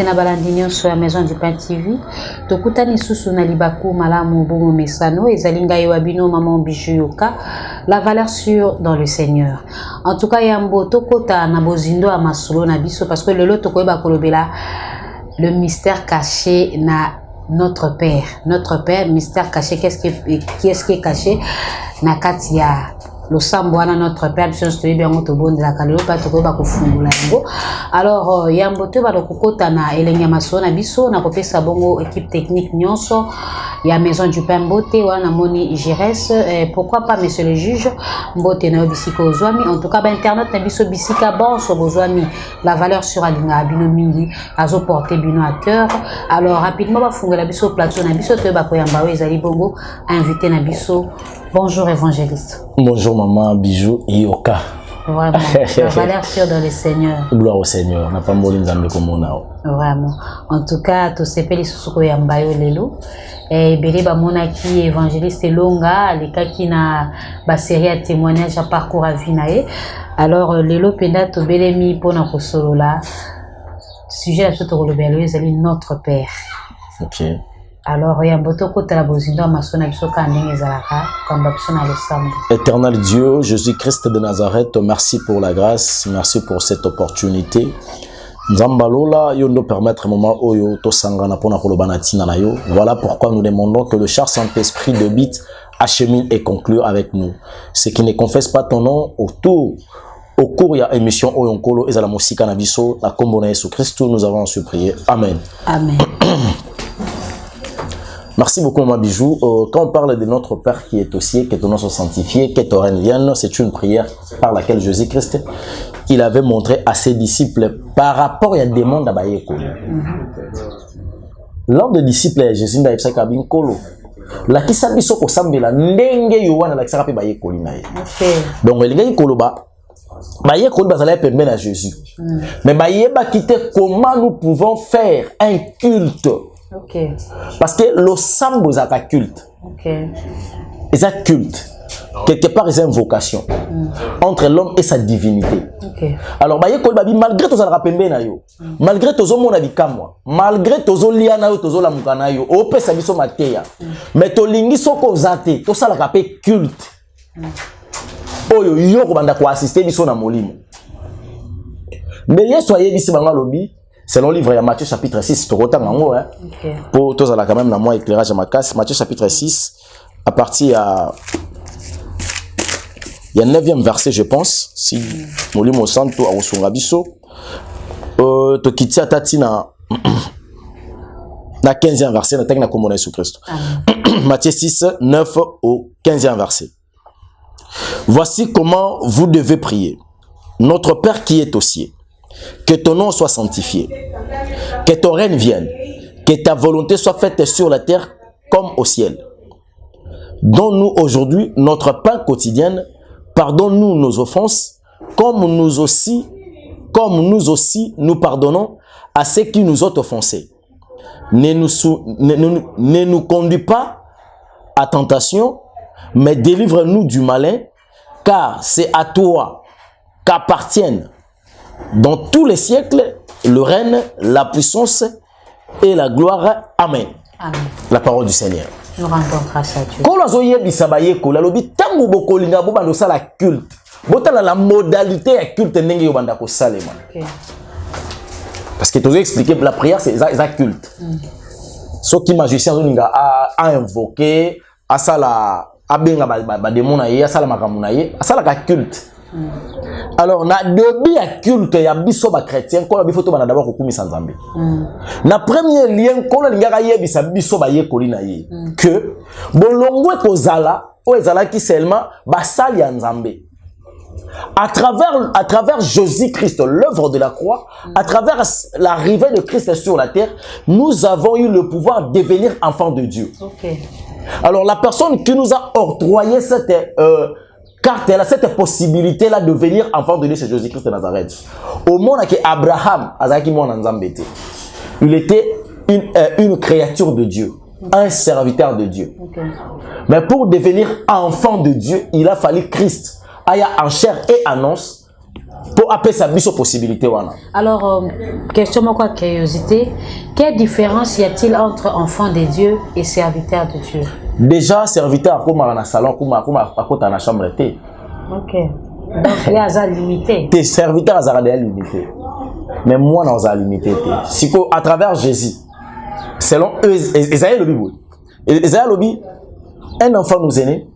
na balandinyo sur la maison du Pain TV. Tokutani susu na libaku malamu bomo mesano ezalinga yobino maman Bijou Yoka. La valeur sûre dans le Seigneur. En tout cas yambo tokota na bozindo a masolo na biso parce que le lot tokoyeba kolobela le mystère caché na notre Père. Notre Père, mystère caché, qu'est-ce qui est caché? Na katia. Le samboana notre Père, alors yambote ba kokota na elenya masona biso na kopesa bongo équipe technique nyonso ya maison du pain Mbote wana moni Gires pourquoi pas monsieur le juge Mbote na bisika ozwami en tout cas ba internet na biso bisika bon so bozwami la valeur sur alinga bino mingi azo porter bino à cœur. Alors rapidement ba fungola biso plateau na biso to ba koyamba ezali bongo invité na biso. Bonjour évangéliste. Bonjour maman Bijou Yoka. Vraiment, la valeur sûre dans le Seigneur. Gloire au Seigneur. N'a pas moli nzambe comme on a. Vraiment. En tout cas, tout se peli susuko ya mbayo lelo. Et bele ba monaki évangéliste longa, les cas qui na ba série à témoignage à parcours à vie nae. Alors lelo penda to belemi pona ko solola. Sujet à tout relobelo ezali notre Père. OK. Alors, Éternel Dieu, Jésus-Christ de Nazareth, merci pour la grâce, merci pour cette opportunité. Nzambalola yondo permettre moment oyo to sangana pona kolobanatina na yo. Voilà pourquoi nous demandons que le cher Saint-Esprit de Bit achemine et conclue avec nous. Ceux qui ne confessent pas ton nom au cours de l'émission Oyonkolo et à la musique Nabiso, la combo na Jésus Christ, nous avons supplié. Amen. Amen. Merci beaucoup, ma Bijou. Quand on parle de notre Père qui est aussi, qui est ton nom sanctifié, qui est ton règne, c'est une prière par laquelle Jésus-Christ, il avait montré à ses disciples par rapport à des mondes à Bayekolo. L'un des disciples, Jésus n'a pas kabin kolo. La qui s'habille au sambela, n'enge yowana la qui s'appelle Bayekoli nae. Donc il y a une koloba. Bayekoli bazala permet à Jésus. Mais Bayeba quitter comment nous pouvons faire un culte. Okay. Parce que le sambo est un culte. Okay. C'est un culte. Quelque part, c'est une vocation entre l'homme et sa divinité. Okay. Alors, malgré tout ça, malgré tout ça, malgré tout ça, on peut s'habiller matéria. Mais tout lingi soko zate, tout ça la rappelle culte. Oyo yo banda ko assister biso na molimo. Mais yesoye bisi banga lobi. Selon le livre de Matthieu chapitre 6, pour tous quand même dans éclairage à ma casse, Matthieu chapitre 6, à partir il y a 9e verset, je pense, si nous lisons au centre, à Osungabiso, to kitia tatina na 15e verset, na tagna comme on est sous Christ. Matthieu 6, 9 au 15e verset. Voici comment vous devez prier. Notre Père qui est aux cieux, que ton nom soit sanctifié, que ton règne vienne, que ta volonté soit faite sur la terre comme au ciel. Donne-nous aujourd'hui notre pain quotidien, pardonne-nous nos offenses, comme nous aussi nous pardonnons à ceux qui nous ont offensés. Ne nous conduis pas à tentation, mais délivre-nous du malin, car c'est à toi qu'appartiennent dans tous les siècles, le règne, la puissance et la gloire. Amen. Amen. La parole du Seigneur. Nous rendons grâce à Dieu. Quand on a bisabaye ko la lobi tangu bokolinga bo bando sala culte. Botala la modalité ya culte ndenge yo banda ko salema. Okay. Parce que tu as expliqué la prière c'est un culte. Ce qui magicien zoninga a invoqué a sala abenga ba démon na ye a sala makamuna ye a sala ka culte. Alors na début ya culte ya biso ba chrétien ko la bifoto bana d'abord kokumisa nzambe. Na premier lien ko la lingaka yebisa biso ba yekoli na ye que bolongwe kozala o ezala ki seulement basali ya nzambe. À travers Jésus-Christ, l'œuvre de la croix, à travers l'arrivée de Christ sur la terre, nous avons eu le pouvoir de devenir enfants de Dieu. Okay. Alors la personne qui nous a octroyé cette carte, elle a cette possibilité-là de devenir enfant de Dieu, c'est Jésus-Christ de Nazareth. Au monde que Abraham, il était une créature de Dieu, un serviteur de Dieu. Okay. Mais pour devenir enfant de Dieu, il a fallu Christ, en chair et en os, pour appeler sa mission possibilité. Voilà. Alors, question quoi curiosité, quelle différence y a-t-il entre enfants de Dieu et serviteurs de Dieu? Déjà, serviteur comme dans le salon, comme dans la chambre. Ok. Donc, il y a limité. Tes serviteurs sont limités. Mais moi, non, sont limité. Si à travers Jésus, selon eux, Isaïe le Bible. Isaïe le Bible, un enfant nous est né,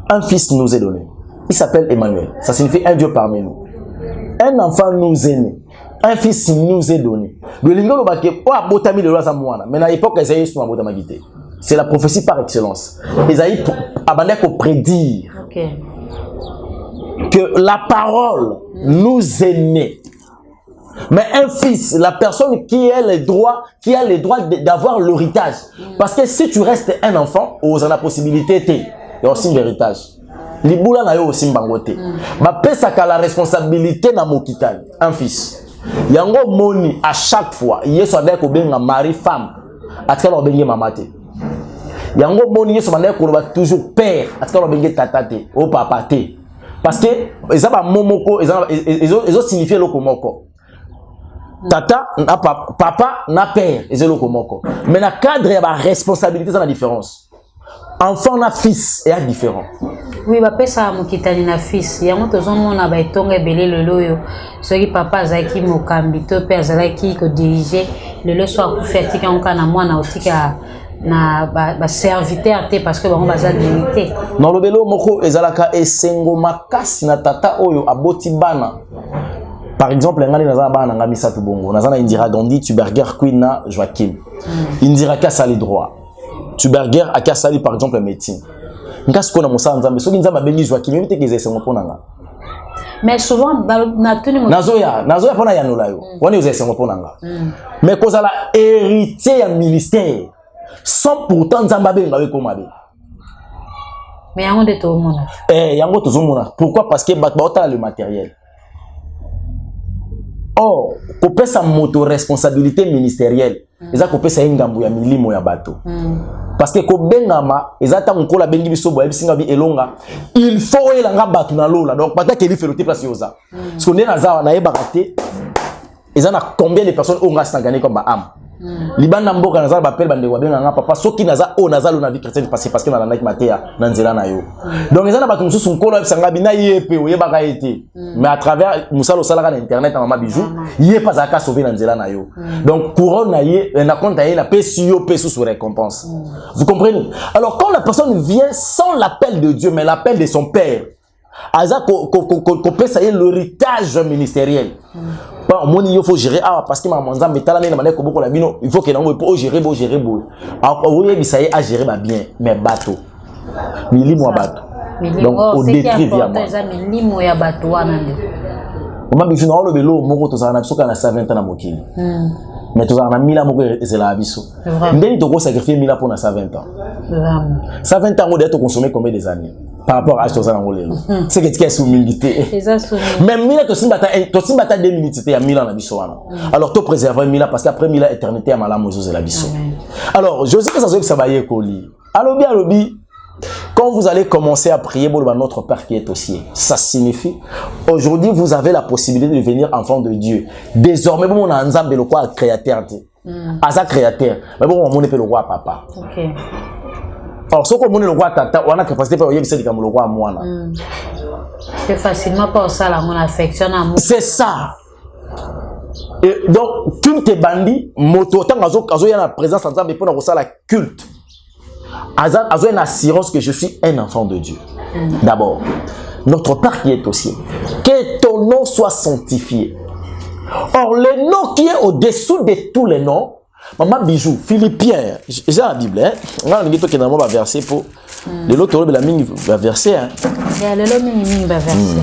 un fils nous est donné. Il s'appelle Emmanuel. Ça signifie un Dieu parmi nous. Un enfant nous est né, un fils nous est donné. Mais à l'époque, Isaïe c'est la prophétie par excellence. Isaïe a prédire que la parole nous est née. Mais un fils, la personne qui a le droit d'avoir l'héritage. Parce que si tu restes un enfant, on a la possibilité de aussi l'héritage. Liboula na yo aussi mbangote. Ba pesa ka la responsabilité na mokitali, un fils. Yango moni à chaque fois, yeso avec ko benga mari femme, atkala benga mamate. Yango moni yeso mandé ko ba toujours père, atkala benga tatate, o papa te. Parce que ça ba momoko, ils ont signifié le komoko. Tata na papa na père, ils ont le komoko. Mais na cadre ya ba responsabilité ça la différence. Enfant na fils est différent. Oui, bah pesa mokitani na fils. Yango tozomona ba etonga belé lelo soki papa azaki mokambi to père azaki ko diriger lelo so akufi tika na mwana otika na ba serviteur te parce que bango baza limité. Non lobelo moko ezalaka esengo makasi na tata oyo aboti bana. Par exemple, ngani nazana bana nga misatu bongo. Nazana Indira Gandhi, Tuberger Queen na Joachim. Indira Kassali droit. Tuberger a Kassali par exemple médecine. Nkas ko na musa nzambe soki nzambe bengi Joachim mimi ke zesengo ponanga. Mais souvent na tuni mo nazoya pona ya nolayo. Woni zesengo ponanga. Mais kozala héritier ya ministère sans pourtant nzambe benga we komabe. Mais yango de to mona. Yango to mona. Pourquoi? Parce que ba le matériel. Or, pour sa moto-responsabilité ministérielle, ils ont coupé sa ingambu ya milimo ya bateau. Parce que ko bengama, ils attendent ko la bengi biso boye bisinga bi elonga. Il faut elanga batu na lola. Donc peut-être qu'il fait le place yoza. Parce qu'on est naza na ebaraté. Ils en a combien de personnes ont resté gagné comme âme. Liban namboka naza ba appel bande wa benga papa soki naza o naza lo na vie chrétienne parce que na naki matea na nzela na yo. Donc ils en a batu mususu nkolo bisanga bina yepe o yebaka été. Mais à travers musalo salaka na internet na mama bijou, yé pas aka sauver na nzela na yo. Donc couronne na yé na compte na PSIO pesu sous récompense. Vous comprenez? Alors quand la personne vient sans l'appel de Dieu mais l'appel de son père, Aza ko peut ça y est l'héritage ministériel. Bon, moi il faut gérer parce que ma manza metala na mané ko boko la bino, il faut que nango pour gérer beau. Alors oui ça y est à gérer bien mais bateau. Mili moi bateau. Donc au détruit via moi. Mili moi ya bateau wana nde. Mama biso na lo belo moko to sana biso kana 120 ans na mokili. Mais to sana mila moko ezela biso. Ndeni to ko sacrifier mila pour na 120 ans. 120 ans on doit consommer combien des années? Par rapport à ce que vous avez c'est que tu es sous humilité. Même Mila, tu as 2 minutes, tu es à Mila na biso. Alors, tu préserves Mila parce qu'après Mila, éternité à Malam Moses et la biso. Alors, je sais que ça va y coller. Alobi, quand vous allez commencer à prier pour notre Père qui est au ciel, ça signifie, aujourd'hui, vous avez la possibilité de devenir enfant de Dieu. Désormais, on a un ensemble de quoi créateur. Asa créateur. Mais bon, on est le roi papa. Ok. Alors, ce qu'on le roi tata, on a capacité pour y aller comme le roi moi. C'est facilement pour ça la mon affection amour. C'est ça. Et donc, culte et bandit, moto tant y a la présence en train de prendre ça la culte. Azo une assurance que je suis un enfant de Dieu. D'abord, notre Père qui est au ciel, que ton nom soit sanctifié. Or, le nom qui est au-dessous de tous les noms. Maman bijou, Philippiens, j'ai la Bible, hein. On a un qui va verser pour de l'autre la mine va verser, hein. Il y a le mine va verser.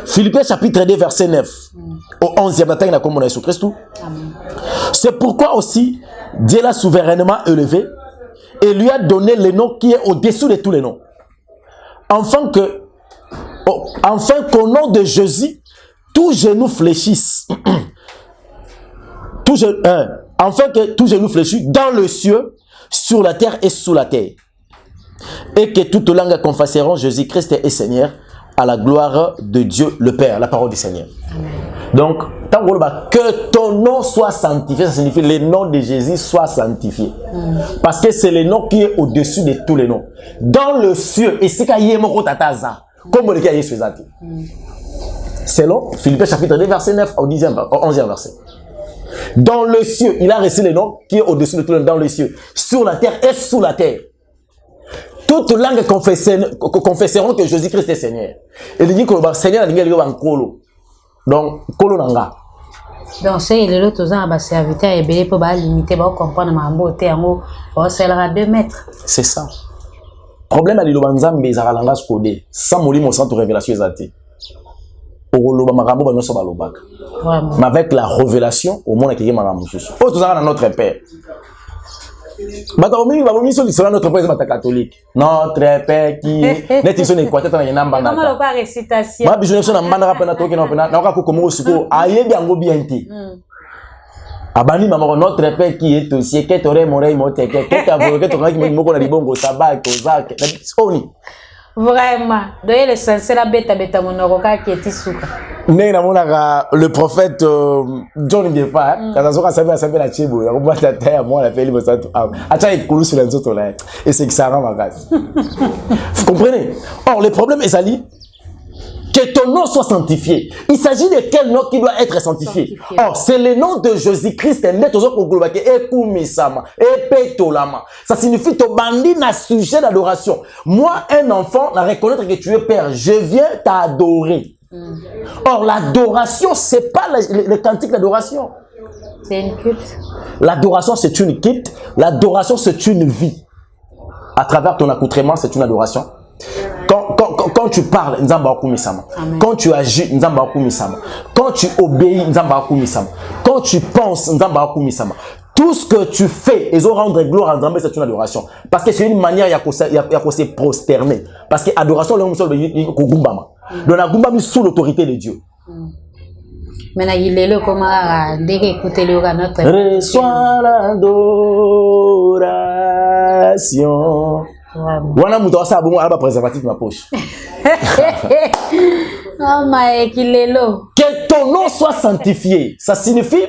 Philippiens chapitre 2 verset 9 au 11e bataille na comme on a sur Christ. C'est pourquoi aussi Dieu l'a souverainement élevé et lui a donné le nom qui est au-dessous de tous les noms. Enfin qu'au nom de Jésus tous genoux fléchissent. Enfin que tous genoux fléchissent dans le ciel, sur la terre et sous la terre. et que toute langue confesseront Jésus-Christ est Seigneur à la gloire de Dieu le Père, la parole du Seigneur. Amen. Donc, que ton nom soit sanctifié, ça signifie que le nom de Jésus soit sanctifié. Parce que c'est le nom qui est au-dessus de tous les noms. Dans le ciel, et c'est qu'il y a comme le cas de Jésus. Selon Philippiens chapitre 2, verset 9 au 11e verset. Dans le ciel, il a reçu le nom qui est au-dessus de tous les noms, dans le ciel, sur la terre et sous la terre. Toute langue confesseront que Jésus-Christ est Seigneur. Et il dit que le Seigneur est en Kolo. Donc, Kolo Nanga. Donc, c'est le lot aux ans à serviteur et belé pour limiter, pour comprendre ma beauté en haut, pour s'élèver à 2 mètres. C'est ça. Problème à l'Ilobanzam, mais à langage codé. Sans mourir mon centre de révélation exalté. Mais avec la révélation, au monde qui est maramou. Oh, tout ça dans notre Père. Notre Père est catholique. Notre Père qui est son équateur dans les nambes. Comment le pas récitation? Ma besoin de son ambana rapena toke na pena. Na ko komo siko aye biango bienti. Abani maman notre Père qui est aussi que t'aurais mon rei moté que t'as volé que t'aurais qui me moko na libongo sabak kozak. Oni. Vraiment. Doye le sens la beta monoroka qui est isuka. Le prophète John Ngefa, quand on s'appelle la Chibo, on va t'attendre à moi la paix, et c'est que ça rend ma grâce. Vous comprenez? Or, le problème est Ali, que ton nom soit sanctifié. Il s'agit de quel nom qui doit être sanctifié? Or, c'est le nom de Jésus-Christ, ça signifie que bandit n'a sujet d'adoration. Moi, un enfant, la reconnaître que tu es Père, je viens t'adorer. Or, l'adoration, c'est pas le cantique d'adoration. C'est une culte. L'adoration, c'est une culte. L'adoration, c'est une vie. À travers ton accoutrement, c'est une adoration. Quand tu parles, quand tu agis, quand tu obéis, quand tu penses, tout ce que tu fais, ils ont rendre gloire à Nzambe, c'est une adoration. Parce que c'est une manière, il y a se prosterner. Parce que l'adoration, donc la gumba sous l'autorité de Dieu. Maintenant, il est là comment d'écouter le notre. Reçois l'adoration. Voilà, mon ça bon, à préservatif ma poche. Oh my, qu'il est là. Que ton nom soit sanctifié. Ça signifie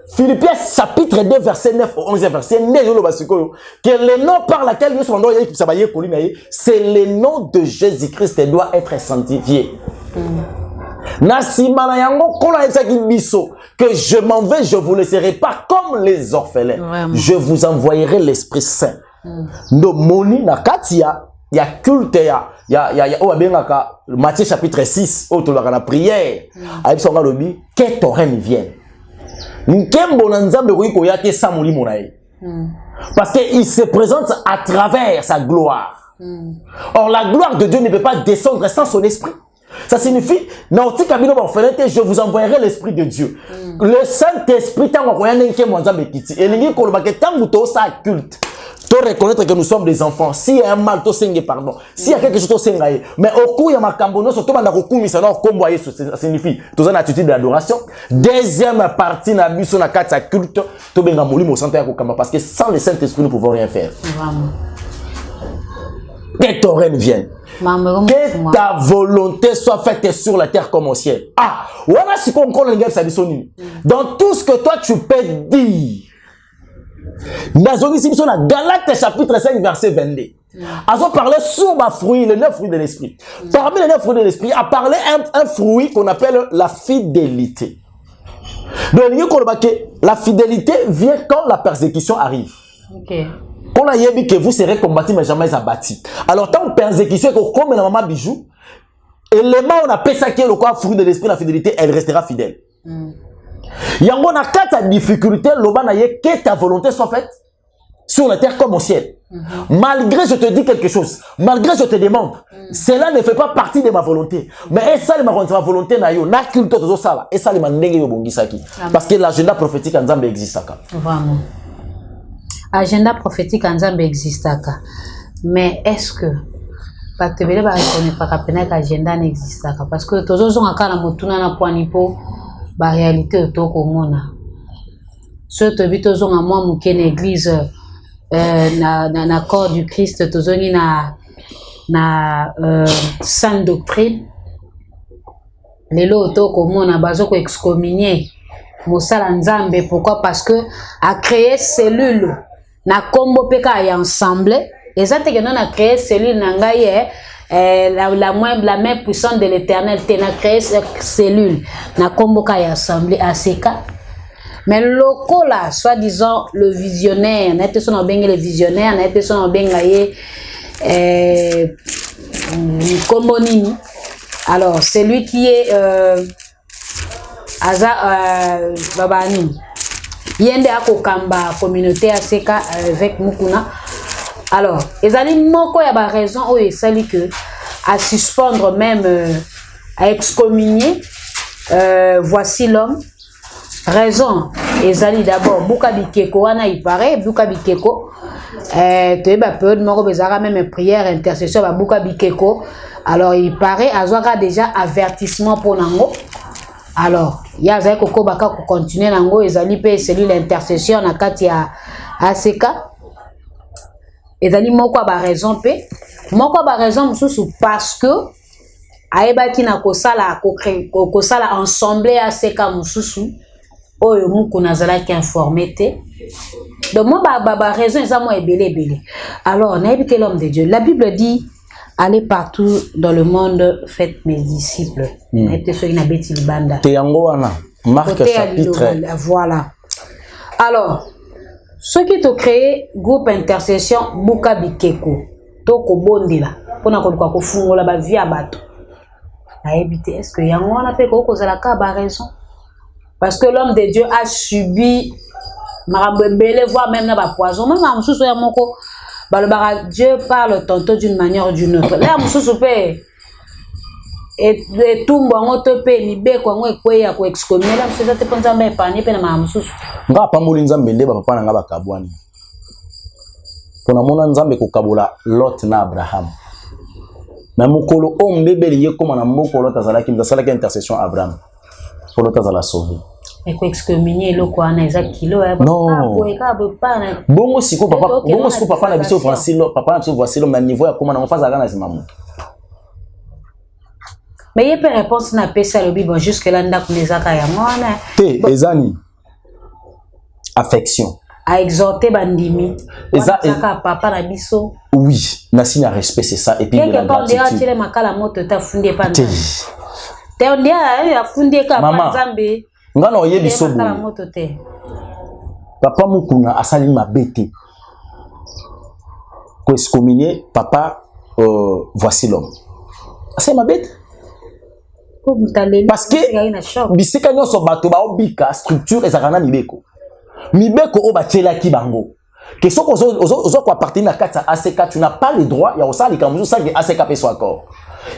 Philippiens chapitre 2 verset 9 au 11 verset que le nom par lequel nous sommes c'est le nom de Jésus-Christ qui doit être sanctifié. Que je m'en vais, je vous laisserai pas comme les orphelins. Vraiment. Je vous envoyerai l'Esprit Saint. No moni na katia ya culte ya Matthieu chapitre 6 au la prière. Avec son lobby que ton règne vienne. Parce qu'il se présente à travers sa gloire. Or, la gloire de Dieu ne peut pas descendre sans son esprit. Ça signifie, je vous envoyerai l'esprit de Dieu. Le Saint-Esprit, culte. Tu reconnaître que nous sommes des enfants. S'il y a un mal, tu sais pardon. S'il y a quelque chose, tu sais. Mais au coup, il y a ma cambono, surtout dans le coup, ça signifie, tu as une attitude d'adoration. Deuxième partie, na biso na kata culte, tu benga moli mo santé parce que sans le Saint-Esprit, nous ne pouvons rien faire. Que ton règne vienne. Que ta volonté soit faite sur la terre comme au ciel. Ah, voilà ce qu'on connaît dans tout ce que toi tu peux dire. Dans Galates chapitre 5 verset 22. Ils ont parlé sur ma fruit, les 9 fruits de l'esprit. Parmi les 9 fruits de l'esprit, a parlé un fruit qu'on appelle la fidélité. Donc, la fidélité vient quand la persécution arrive. Okay. Quand on a dit que vous serez combattu mais jamais abattu. Alors, tant que persécution, comme la maman bijou, élément on appelle ça qui est le fruit de l'esprit, la fidélité, elle restera fidèle. Il y a quatre difficultés, que ta volonté soit faite sur la terre comme au ciel. Malgré je te dis quelque chose, malgré je te demande, cela ne fait pas partie de ma volonté. Mais ça, ma volonté, na culte de ça, et ça, parce que l'agenda prophétique en Zambie existe. Vraiment. Agenda prophétique en Zambie existe. Mais est-ce que parce que les agenda n'existe pas parce que tous les gens ont la réalité autour de moi. Ce que tu as vu, tu as moi, mon église, na corps du Christ tozongi na sainte doctrine lelo to komona bazo ko excommunier mosala nzambe. Pourquoi? Parce que a créé cellule na kombo peka ya ensemble exacte que non a créé cellule na ngai la main puissante de l'Éternel te na créé cellule na kombo ka ya assemblée aseka. Mais lokola soi-disant le visionnaire na été son benga le visionnaire na été son benga ye kombo nini. Alors c'est lui qui est babani yende akokamba communauté aseka avec mukuna. Alors ezali moko ya ba raison o esali que à suspendre même à excommunier voici l'homme. Raison ezali d'abord buka bikeko wana il paraît buka bikeko toyeba peu moko bezara même prière intercession ba buka bikeko. Alors il paraît azwaka déjà avertissement pour nango. Alors ya zai koko baka ko continuer nango ezali pe cellule l'intercession na kati ya ACK ezali moko ba raison pe moko ba raison mususu parce que aebaki na kosala ensemble ACK mususu oyo muku nazalaki informé te. Donc moi ba raison eza mo ebele. Alors na ebike l'homme de Dieu, la Bible dit allez partout dans le monde, faites mes disciples. Marc chapitre. Voilà. Alors, ceux qui ont créé groupe intercession Buka Bikeko, Toko Bondela, pour qu'on fungola ba via bateau. Est-ce que yango a fait qu'on a raison? Parce que l'homme de Dieu a subi marabele voire même na poison. Même à Moussou Yamoko. Dieu parle tantôt d'une manière ou d'une autre. Là, Moussou Pé et tout bon topé ni be ko ngwe ko ya ko excommunier là Moussou te pensa me panier pe na Moussou. Nga pa moli nzambe nde ba papa na nga ba kabwani. Pona mona nzambe ko kabola Lot na Abraham. Na mukolo o mbebe liye koma na mukolo tazalaki mzalaki intercession Abraham. Pour Lot azala sauver. Et ko excommunier loko ana exact kilo non bongo siko papa na biso Francilo papa na biso voici l'homme na niveau ya koma na mfaza kana zimamu. Mais il peut réponse na pesa le Bible jusque là ndako nezaka ya mwana te ezani affection à exhorter bandimi ezaka papa na biso. Oui, na signe à respect c'est ça et puis de la gratitude. Quelque part makala moto ta fundé pas te on dit a fundé ka nzambe ngana oyebi sobo papa mukuna asali mabete ko excommunier papa voici l'homme asali mabete parce que bisika nyonso bato ba obika structure ezakana mibeko o bachelaki bango que soko ozo ko appartenir à kata ACK tu n'as pas le droit ya osali kamuzo ça que ACK peut soit accord.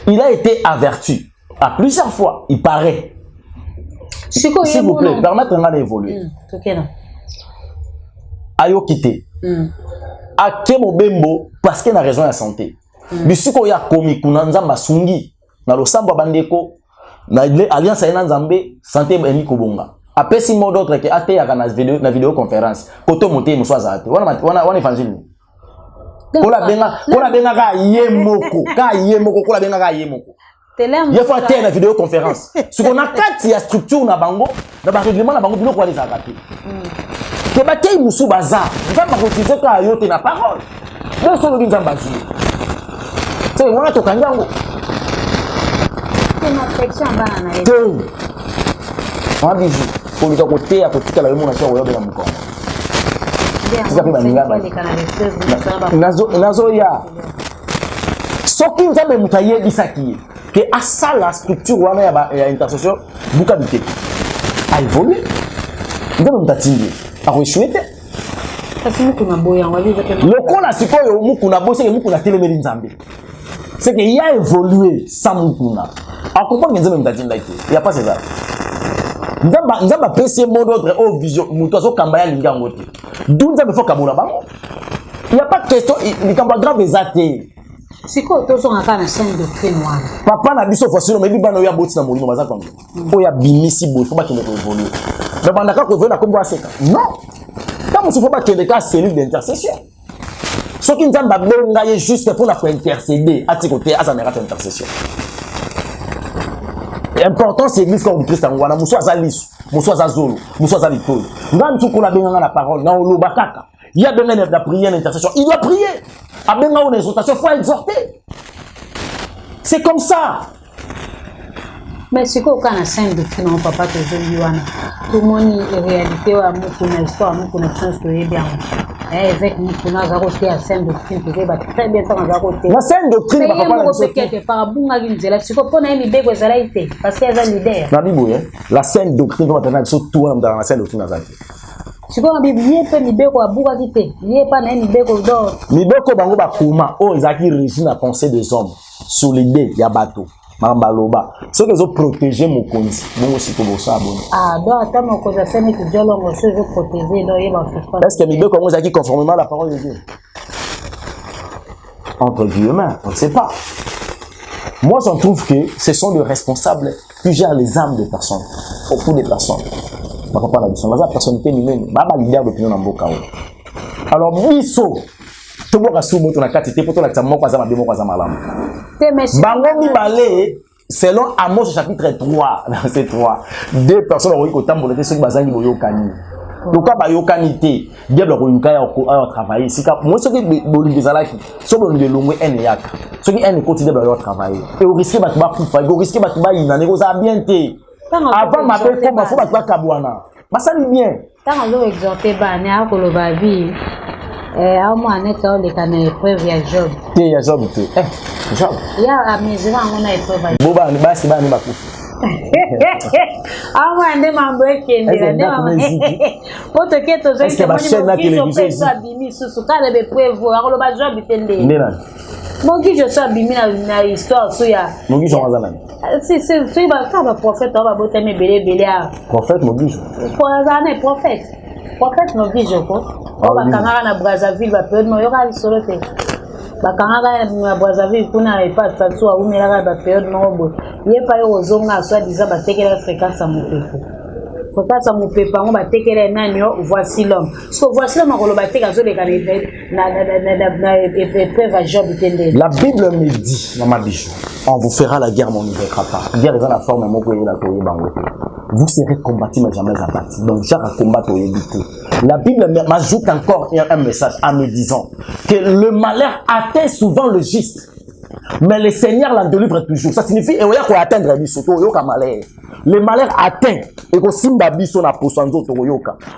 Il a été averti à plusieurs fois, il paraît. S'il vous plaît, permettez-moi d'évoluer. Ayo quitté. A Kemo Bembo, parce qu'il a raison de la santé. Bisuko ya komi kunanza masungi. Na lo samba bandeko. Na alliance ya nzambe santé beni kobonga. Après si mot d'autre que ate ya na vidéoconférence. Koto monté muswaza ate. Wana évangile. Kola benga ka yemoko. Ka yemoko kola benga ka yemoko. Il faut faire une vidéoconférence. Ce qu'on a quatre, il y a structure na bango, na ba règlement na bango bilo kwa les agater. Que ba kay musu bazar. Il va pas utiliser ka yote na parole. Non solo binza bazu. C'est wana to kanyango. C'est ma section bana na. On biju. Pour le côté à côté la yo na cho yo be na mukongo. Ça peut baningana. Nazo ya. Soki nzambe mutaye bisaki. Que à ça la structure wana ya intercession buka bite a évolué ndio mtatingi a échoué parce que kuna boya ngwabi que lokola sikoyo mukuna bosse que mukuna telemeli nzambe c'est que il a évolué sans mukuna a comprendre nzambe mtatinda ite il y a pas ça nzamba PC mot d'autre au vision muto so kambaya linga ngote d'où nzambe faut kabola bango il y a pas de question il kamba grave ezate. Si quoi tu as un scène de crime papa na biso voici l'homme biba no ya boti na molimo baza kongo o ya bimisi boy faut pas qu'il évolue mais banda ka ko vena comme ACK non quand musu faut pas qu'il ait cellule d'intercession Ce qui nous a benga juste pour intercéder à tes côtés à sa mère intercession. L'important c'est l'église comme Christ en Wana, Moussa Zalis, Moussa Zazolo, Moussa Zalikol. Nous sommes la benga la parole, dans le bakaka. Il y a besoin de prier l'intercession. Il doit prier. A benga une exhortation, il faut exhorter. C'est comme ça. Mais c'est quoi quand on a scène de film, papa te dit Yohana. Tout le monde en réalité a une histoire, une chance que est bien. Avec nous, on a raconté la scène de film, qui va très bien faire un raconté. La scène de film, papa la quelque part, bon, à une zéla, c'est quoi pour n'aimer bien que ça été, parce qu'il y a un leader. La Bible, la scène doctrine, on va tenir surtout dans la scène doctrine. C'est quoi la Bible, il y a pas de béco à bourragité, il n'y a pas de béco d'or. Les béco bango bakuma, oh, ils ont réussi à penser des hommes sur l'idée, il y a bateau. Mambaloba. Ce que je protège mon compte, bon aussi pour ça abonné. Ah, donc attends, mon cousin, c'est que je veux protéger, donc il va faire. Est-ce que les béco ont acquis conformément à la parole de Dieu? Entre guillemets, on ne sait pas. Moi, j'en trouve que ce sont les responsables qui gèrent les âmes des personnes, beaucoup des personnes. Par rapport à la personnalité humaine, baba leader d'opinion dans Boka. Alors, Misso, tout le monde a soumis ton activité pour ton activité, moi, ça m'a bien, moi, ça m'a l'âme. Bango Mibale, selon Amos chapitre 3, verset 3, deux personnes ont eu autant de ceux qui basent sur Yokani. Donc, quand Yokanité, diable a travaillé. Si moi, ce qui est Bolivie Zalaki, ce qui est Longwe N.E.A.K. Ce qui est un côté de travailler. Et au risque de battre, au risque de battre, il a bien été. Avant, ma belle, il faut battre Kabouana. Mais ça lui bien. Quand on a exhorté Bania, on a vu. À moi, on est dans les canaux épreuves, il y a Job. Il y a Job. Job. Il y a à mesure, on a épreuve. Boba, on va se battre. Ah, moi, on est membre qui est né. Pour te quitter, aux est-ce que ma chaîne là qui est l'église? Sous quand les épreuves, alors le bas Job est né. Mon qui je suis abîmé dans l'histoire, c'est ya. Mon qui je suis en Zalane. C'est quand le prophète, on va botter mes bélé. Prophète, mon qui je. Prophète. Prophète, mon qui je crois. On va quand na Brazzaville, va perdre, il y aura une soloté. Bakanga na Brazzaville, kuna pas statut à Oumera, va perdre, non, il n'y a pas eu aux hommes à soi disant, va take la fréquence à mon peuple. Fréquence à mon peuple, on va take la nanio, voici l'homme. Parce que voici l'homme, on va take à zone de canette, na Job. La Bible me dit, dans ma bichou, on vous fera la guerre, mais on ne vaincra pas. La guerre est dans la forme, mon pays, la Toye Bango. Vous serez combattu, mais jamais abattu. Donc, j'ai à combattre au Yébité. La Bible m'ajoute encore un message en me disant que le malheur atteint souvent le juste, mais le Seigneur l'en délivre toujours. Ça signifie qu'il faut atteindre le malheur atteint et que Simba Bisso n'a pas son mais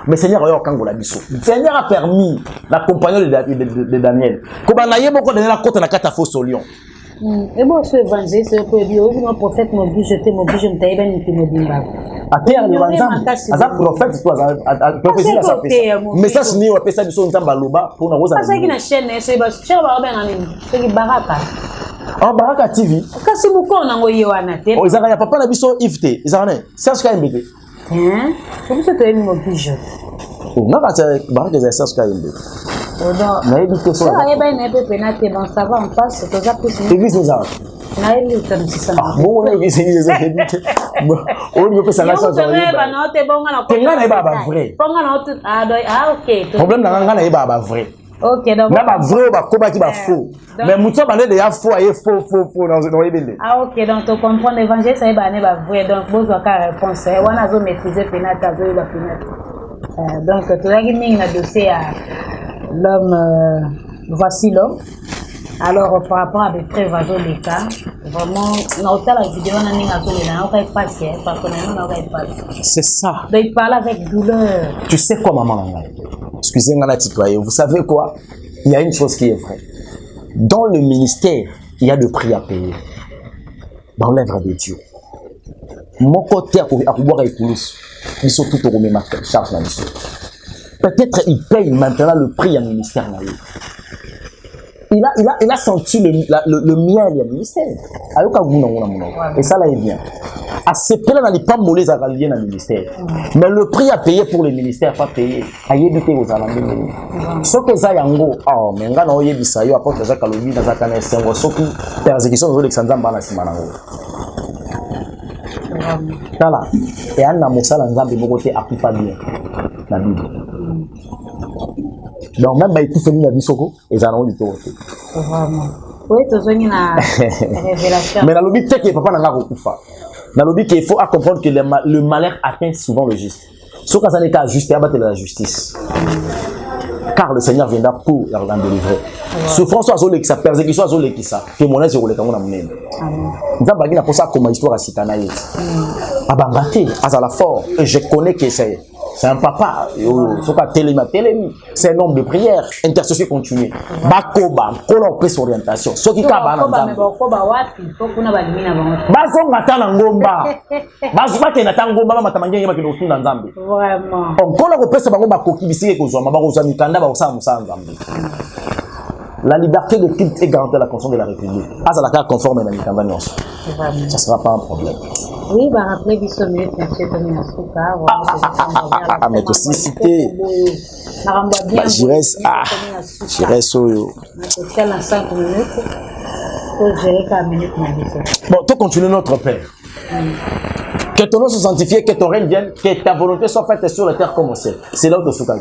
le Seigneur a permis la compagnie de Daniel. Comme on a eu beaucoup de la côte na kata faux au lion. Et moi, ce évangile, c'est que le prophète m'a dit, je me taille bien, il me dit, à terre, le prophète, prophétie à sa personne. Message ni ou ça du son Zambaloba pour nous voir. Ça qui na chaîne, c'est cher c'est qui baraka. Ah baraka TV. Kasi beaucoup on a envoyé wana te. Oh izaka ya papa na biso ifte. Izaka Serge Kaimbete. Comment ça te est mon bijou? Oh na ka baraka za Serge Kaimbete. Na ebite so. Ça eba na pe penate bon ça va on passe to za plus. Église nous a. Na église comme ça. Bon na église nous a ebite. On lui peut ça na ça. Ba na te bonga na. Tenga na eba ba vrai. Bonga na tout OK. Problème na nga na eba ba vrai. OK donc. Na ba vrai ba ko ba ki ba faux. Mais mucho ba de ya faux aye faux dans ebele. Ah OK donc tu comprends l'évangile ça eba na ba vrai donc besoin ka réponse. Wana zo maîtriser penate zo la penate. Donc tu as mis un dossier à l'homme, voici l'homme. Alors par rapport à des prévasions des cas, vraiment, on a la vidéo, on a passé, parce qu'on a passé. C'est ça. Donc il parle avec douleur. Tu sais quoi, maman? Excusez-moi, la citoyenne. Vous savez quoi? Il y a une chose qui est vraie. Dans le ministère, il y a de prix à payer. Dans l'œuvre de Dieu. Mon côté à pouvoir et plus, ils sont tout au même charge. Peut-être il paye maintenant le prix à ministère. Il a senti le miel du ministère. Et ça là est bien. À ce prix là, il pas molé à rallier dans le ministère. Mais le prix à payer pour le ministère, pas payé. À y éviter aux alentours. Ce que ça yango, oh, mais nga na oye bisayo apporte ça kalobi dans sa canne sengo. Ce qui persécution aux Alexandre Mbana Simanango. Voilà. Et Anna Moussa Nzambe Bogote a pas bien la Bible. Donc même il tout fini la bisoko et ça non du tout. Vraiment. Oui, tu as une révélation. Mais dans le but c'est que papa n'a pas kufa. Dans le but qu'il faut comprendre que le malheur atteint souvent le juste. Ce qu'on s'en est qu'à ajuster, abattre la justice. Car le Seigneur viendra pour la délivrer. Souffrance soit zolé qui ça, persécution soit zolé qui ça. Témoignage zolé quand on a mené. Nous avons bagné pour ça comme histoire à Sitanaï. Abangate, azala fort. Et je connais que c'est un papa. C'est un homme de prière. Intercession continue. Bakoba, kolon pèse orientation. Ce qui kaba na nzambe. Bazo ngata na ngomba. Bazo bate na tangomba matamangenge yeba kino tunda nzambe. Vraiment. On kolon pèse bango bakoki bisike kozwa mabako za mikanda ba osa musa nzambe. La liberté de culte est garantie à la Constitution de la République. Azala ka conforme à la mikanda nyonso. Ça ne sera pas un problème. Oui, bah rappelez Bisso minute, monsieur Tony Asuka. Mais tu sais cité. Bah Jires, Jires Oyo. C'est dans 5 minutes. Faut gérer 4 minutes, ma Bisso. Bon, tu continues notre Père. Que ton nom soit sanctifié, que ton règne vienne, que ta volonté soit faite sur la terre comme au ciel. C'est là où tu soukas.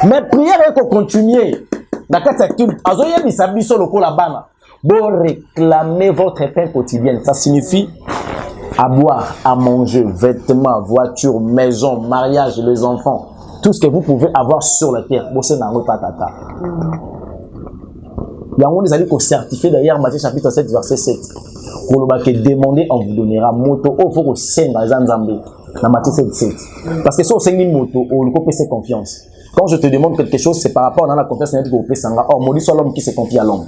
Mais prière est qu'on continue. D'accord, c'est culte. Azoye bisabi sur le coup la bana. Bon, réclamez votre pain quotidien. Ça signifie à boire, à manger, vêtements, voitures, maison, mariage, les enfants, tout ce que vous pouvez avoir sur la terre. Bossé n'a pas tata. Il y a un des alliés qu'on certifie d'ailleurs, Matthieu chapitre 7, verset 7. Pour le demander, on vous donnera moto. Oh, il faut qu'on saigne dans les Zambé. Dans Matthieu 7, 7. Parce que si on saigne une moto, on peut faire confiance. Quand je te demande quelque chose, c'est par rapport à la confiance que vous pouvez. Or, maudit soit l'homme qui se confie à l'homme.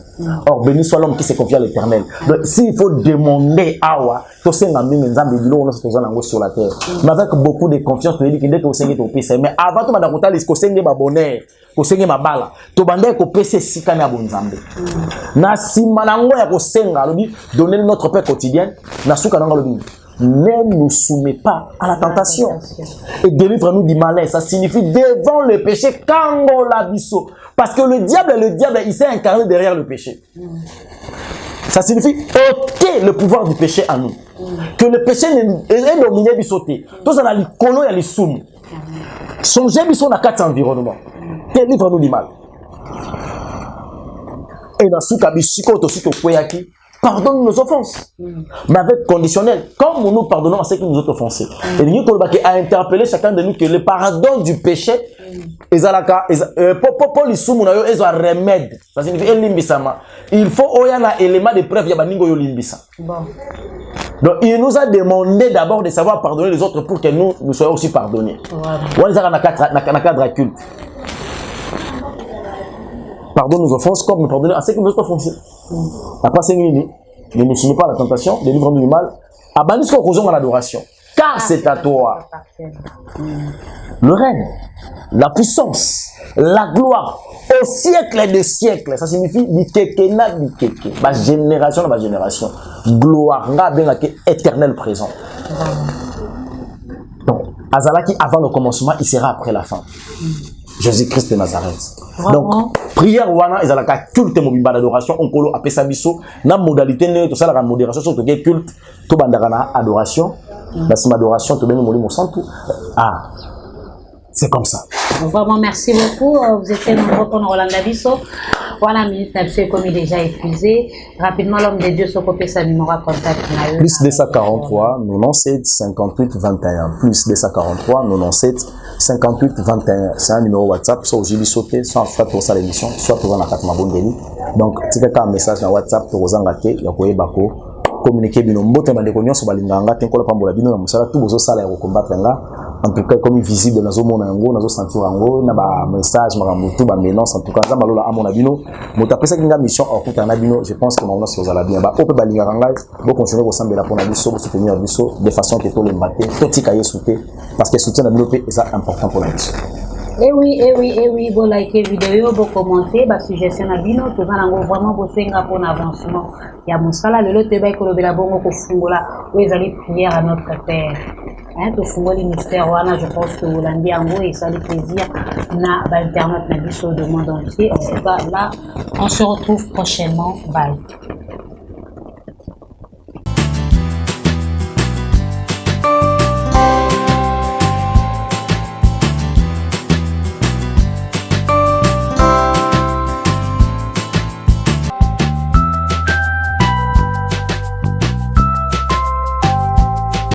Or, béni soit l'homme qui se confie à l'Éternel. Donc, s'il faut demander à Awa, tout ce qu'on sur la terre. Mais avec beaucoup de confiance, tu dis que dès que vous saignez ton PC, mais avant tout, madame, vous avez saignez ma bonheur, vous saignez ma balle, tu bandez que PC si kana bon Zambé. Na si manango ya ko senga, donner notre paix quotidienne, na souka nango lobi. Ne nous soumets pas à la tentation et délivre-nous du malin. Ça signifie devant le péché, kango la biso. Parce que le diable, il s'est incarné derrière le péché. Ça signifie ôter le pouvoir du péché à nous. Que le péché est dominé du sauté. Tout ça, il y a les colo, il y a les soum. Songez biso dans 4 environnements. Délivre-nous du mal. Et dans ce cas, pardonne nos offenses, mais avec conditionnel. Comme nous pardonnons à ceux qui nous ont offensés. Et nous a interpellé chacun de nous que le pardon du péché, il faut remède. Ça signifie il faut un élément de preuve. Donc il nous a demandé d'abord de savoir pardonner les autres pour que nous soyons aussi pardonnés. Pardonne nos offenses comme nous pardonnons à ceux qui nous ont offensés. Après, c'est ne nous soumets pas à la tentation, délivre-nous du mal. Abandonne ce qu'on rejoint à l'adoration. Car c'est à toi le règne, la puissance, la gloire, au siècle des siècles. Ça signifie Bikekena Bikeke. Ma génération, ma génération. Gloire, éternel présent. Donc, Azalaki avant le commencement, il sera après la fin. Jésus-Christ de Nazareth. Donc, prière wana ezalaka culte mobimba d'adoration onkolo apesa biso na modalité ne to sala modération sur to culte to bandaka na adoration basi adoration to beni molimo santu. Ah, c'est comme ça. Vraiment, merci beaucoup. Vous étiez nombreux pour nous Rolanda Bisso. Voilà, minute absolue comme il est déjà épuisé. Rapidement, l'homme de Dieu se copie sa numéro à contact. Plus 243 97 58 21. Plus 243 97 58 21. C'est un numéro WhatsApp. Soit j'ai sauté, soit soit pour ça l'émission, soit pour la carte Mabondeli. Donc, tu fais un message dans WhatsApp pour vous engager. Il y a quoi bako communiquer bino mbote mande konyo so balinganga tenkola pambola bino na musala tout bozo sala ya combattre nga. En tout cas, comme visible dans zo mona yango, nazo sentir yango na ba message makambo ba mélange en tout cas za balola amona bino moto apesa kinga mission okuta na bino. Je pense que on a sur la bien ba ope balinganga ngai bo continuer ko sambela pour na biso bo soutenir biso de façon que tout le matin tout tikaye souté parce que soutien na bino pe est important pour la mission. Eh oui, vous likez vidéo, vous commentez, bah suggestion à bino, tout ça vraiment vous senga pour avancement. Il y a mon sala le lot de bail que le belabongo ko fungola où ils allaient prier à notre Père. Hein, to fungola mystère wana, je pense que vous l'endez en haut et ça fait plaisir na ba internet na biso de monde entier. En tout cas là, on se retrouve prochainement. Bye.